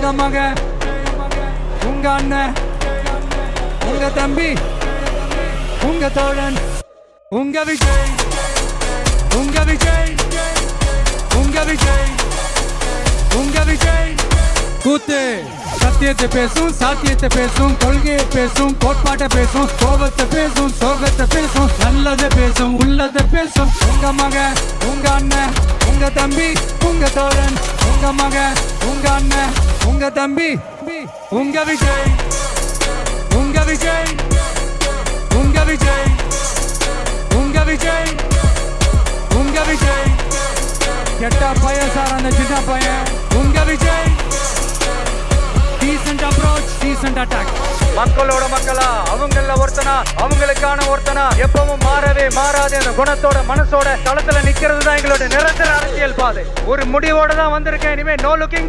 உங்க மகன், உங்க அண்ணன், உங்க தம்பி, உங்க தோழன், உங்க விஜய், உங்க விஜய், உங்க விஜய், உங்க விஜய். கூத்து சத்தியத்தை பேசும், சாத்தியத்தை பேசும், கொள்கையை பேசும், கோட்பாட்டை பேசும், கோபத்தை பேசும், சோகத்தை பேசும், நல்லதை பேசும், உள்ளதை பேசும். உங்க மகன், உங்க அண்ணன், உங்க தம்பி, உங்க தோழன், உங்க மகன், உங்க அண்ணன், உங்க தம்பி, உங்க விஜய், உங்க விஜய், உங்க விஜய், உங்க விஜய், உங்க விஜய். கெட்ட பையன் சார் அந்த சின்ன பையன். உங்க Vijay. Decent approach, decent attack. மக்களோட மக்களா, அவங்கள ஒருத்தனா, அவங்களுக்கான ஒருத்தனா, எப்பவும் மாறவே மாறாத அந்த குணத்தோட மனசோட தளத்துல நிக்கிறது தான் எங்களோட நிரந்தர அரசியல் பாதை. ஒரு முடிவோட தான் வந்திருக்கேன். இனிமே நோ லுக்கிங்